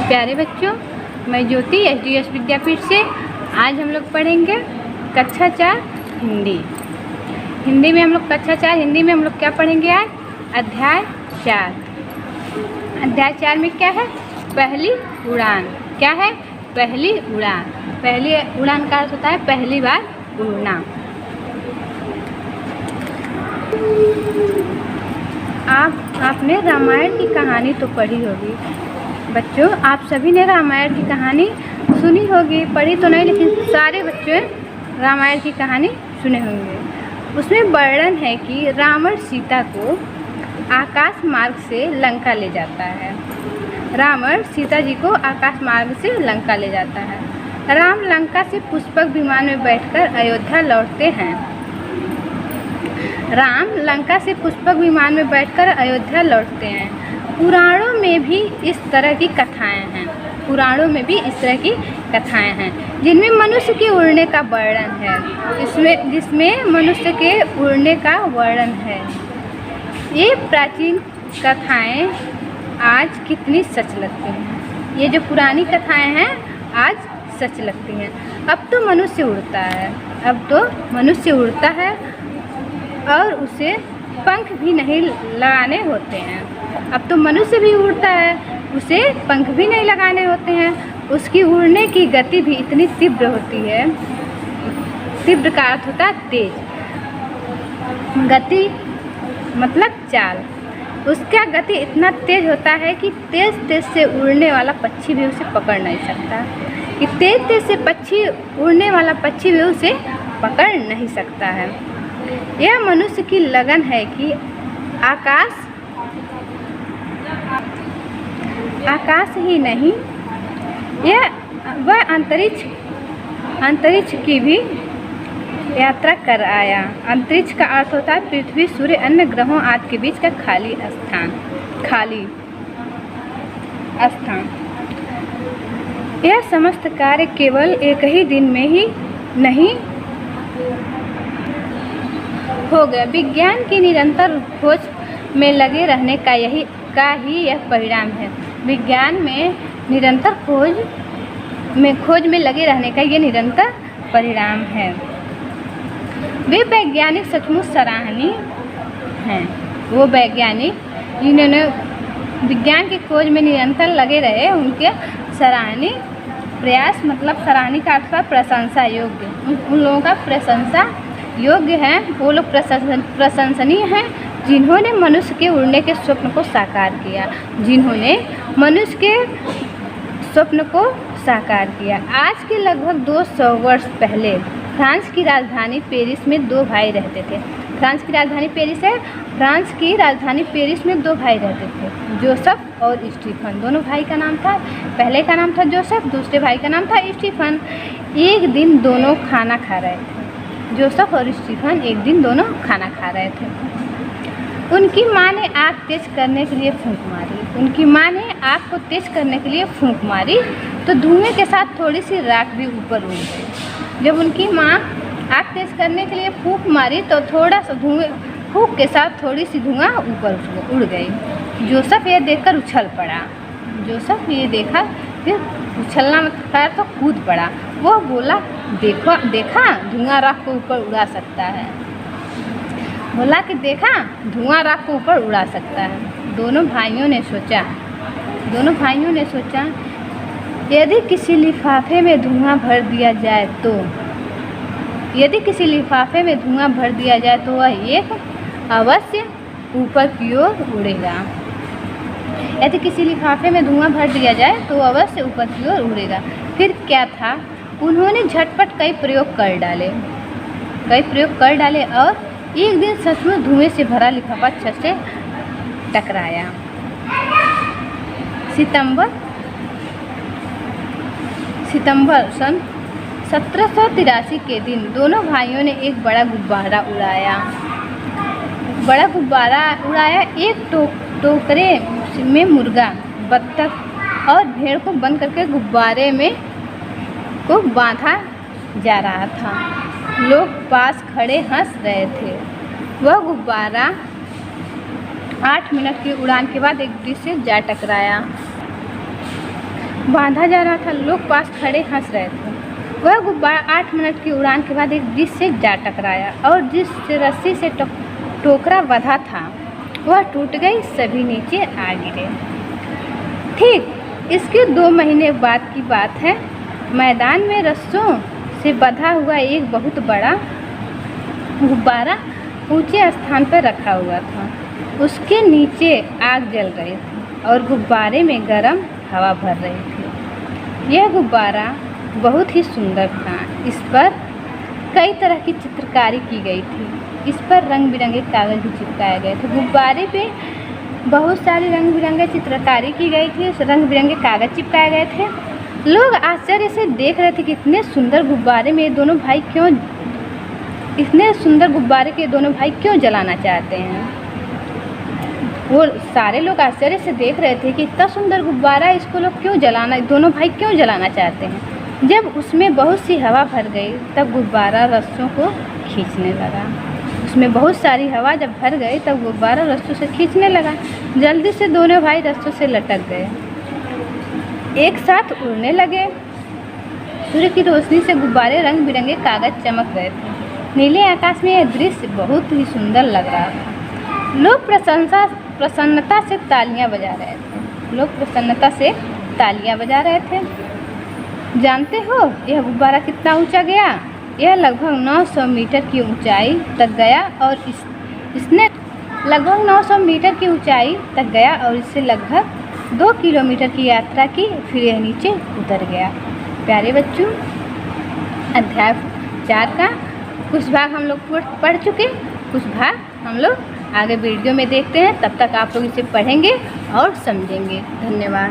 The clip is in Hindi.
प्यारे बच्चों, मैं ज्योति एसडीएस विद्यापीठ से आज हम लोग पढ़ेंगे कक्षा 4 हिंदी में हम लोग कक्षा 4 हिंदी में हम लोग क्या पढ़ेंगे आज? अध्याय 4। अध्याय 4 में क्या है? पहली उड़ान। क्या है? पहली उड़ान। पहली उड़ान का अर्थ होता है पहली बार उड़ना। आपने रामायण की कहानी तो पढ़ी होगी बच्चों। आप सभी ने रामायण की कहानी सुनी होगी, पढ़ी तो नहीं, लेकिन सारे बच्चे रामायण की कहानी सुने होंगे। उसमें वर्णन है कि रावण सीता को आकाश मार्ग से लंका ले जाता है। रावण सीता जी को आकाश मार्ग से लंका ले जाता है। राम लंका से पुष्पक विमान में बैठकर अयोध्या लौटते हैं। राम लंका से पुष्पक विमान में बैठकर अयोध्या लौटते हैं। पुराणों में भी इस तरह की कथाएं हैं। पुराणों में भी इस तरह की कथाएं हैं जिनमें मनुष्य के उड़ने का वर्णन है। जिसमें मनुष्य के उड़ने का वर्णन है। ये प्राचीन कथाएं आज कितनी सच लगती हैं। ये जो पुरानी कथाएं हैं आज सच लगती हैं। अब तो मनुष्य उड़ता है। अब तो मनुष्य उड़ता है और उसे पंख भी नहीं लगाने होते हैं। अब तो मनुष्य भी उड़ता है, उसे पंख भी नहीं लगाने होते हैं। उसकी उड़ने की गति भी इतनी तीव्र होती है। तीव्र का अर्थ होता है तेज। गति मतलब चाल। उसका गति इतना तेज होता है कि तेज तेज से उड़ने वाला पक्षी भी उसे पकड़ नहीं सकता। कि तेज तेज से पक्षी उड़ने वाला पक्षी भी उसे पकड़ नहीं सकता है। यह मनुष्य की लगन है कि आकाश ही नहीं, वह अंतरिक्ष की भी यात्रा कर आया। अंतरिक्ष का अर्थ होता है पृथ्वी, सूर्य, अन्य ग्रहों आदि के बीच का खाली स्थान। यह समस्त कार्य केवल एक ही दिन में ही नहीं हो गया। विज्ञान की निरंतर खोज में लगे रहने का ही यह परिणाम है। विज्ञान में निरंतर खोज में लगे रहने का ये निरंतर परिणाम है। वे वैज्ञानिक सचमुच सराहनीय हैं। वो वैज्ञानिक जिन्होंने विज्ञान की खोज में निरंतर लगे रहे, उनके सराहनीय प्रयास मतलब सराहनीय का अर्थ प्रशंसा योग्य। उन लोगों का प्रशंसा योग्य है। वो लोग प्रशंसनीय हैं जिन्होंने मनुष्य के उड़ने के स्वप्न को साकार किया। आज के लगभग 200 वर्ष पहले फ्रांस की राजधानी पेरिस में दो भाई रहते थे। फ्रांस की राजधानी पेरिस में दो भाई रहते थे, जोसेफ और स्टीफन। दोनों भाई का नाम था, पहले का नाम था जोसेफ, दूसरे भाई का नाम था स्टीफन। एक दिन दोनों खाना खा रहे थे। जोसेफ और स्टीफन एक दिन दोनों खाना खा रहे थे। उनकी माँ ने आग तेज करने के लिए फूंक मारी तो धुएं के साथ थोड़ी सी राख भी ऊपर उड़ गई। जब उनकी माँ आग तेज करने के लिए फूंक मारी तो थोड़ा सा फूंक के साथ थोड़ी सी धुआं ऊपर उड़ गई। जोसेफ यह देखकर उछल पड़ा। फिर उछलना मतलब तो कूद पड़ा। वो बोला, देखा धुआं राख को ऊपर उड़ा सकता है। दोनों भाइयों ने सोचा यदि किसी लिफाफे में धुआं भर दिया जाए तो वह एक अवश्य ऊपर की ओर उड़ेगा। फिर क्या था, उन्होंने झटपट कई प्रयोग कर डाले और एक दिन सचमुच धुएं से भरा लिफाफा छत से टकराया। सितंबर सन 1783 के दिन दोनों भाइयों ने एक बड़ा गुब्बारा उड़ाया। एक टोकरे में मुर्गा, बत्तख और भेड़ को बंद करके गुब्बारे में को बांधा जा रहा था। लोग पास खड़े हंस रहे थे। वह गुब्बारा 8 मिनट की उड़ान के बाद एक ब्रिज से जा टकराया। बांधा जा रहा था। लोग पास खड़े हंस रहे थे। वह गुब्बारा 8 मिनट की उड़ान के बाद एक ब्रिज से जा टकराया और जिस रस्सी से टोकरा बंधा था वह टूट गई। सभी नीचे आ गिरे। ठीक इसके 2 महीने बाद की बात है। मैदान में रस्सों से बंधा हुआ एक बहुत बड़ा गुब्बारा ऊंचे स्थान पर रखा हुआ था। उसके नीचे आग जल रही थी और गुब्बारे में गर्म हवा भर रही थी। यह गुब्बारा बहुत ही सुंदर था। इस पर कई तरह की चित्रकारी की गई थी। इस पर रंग बिरंगे कागज़ भी चिपकाए गए थे। गुब्बारे पे बहुत सारी रंग बिरंगे चित्रकारी की गई थी। रंग बिरंगे कागज़ चिपकाए गए थे। लोग आश्चर्य से देख रहे थे कि इतने सुंदर गुब्बारे में इतने सुंदर गुब्बारे के दोनों भाई क्यों जलाना चाहते हैं। वो सारे लोग आश्चर्य से देख रहे थे कि इतना सुंदर गुब्बारा इसको लोग दोनों भाई क्यों जलाना चाहते हैं। जब उसमें बहुत सी हवा भर गई तब गुब्बारा रस्सों को खींचने लगा। उसमें बहुत सारी हवा जब भर गई तब गुब्बारा रस्सों से खींचने लगा। जल्दी से दोनों भाई रस्सों से लटक गए, एक साथ उड़ने लगे। सूर्य की रोशनी से गुब्बारे रंग बिरंगे कागज़ चमक रहे थे। नीले आकाश में यह दृश्य बहुत ही सुंदर लग रहा था। लोग प्रसन्नता से तालियां बजा रहे थे। जानते हो यह गुब्बारा कितना ऊंचा गया? यह लगभग 900 मीटर की ऊंचाई तक गया और इसने लगभग 900 मीटर की ऊंचाई तक गया और इससे लगभग 2 किलोमीटर की यात्रा की, फिर यह नीचे उतर गया। प्यारे बच्चों, अध्याय 4 का कुछ भाग हम लोग पढ़ चुके, कुछ भाग हम लोग आगे वीडियो में देखते हैं। तब तक आप लोग इसे पढ़ेंगे और समझेंगे। धन्यवाद।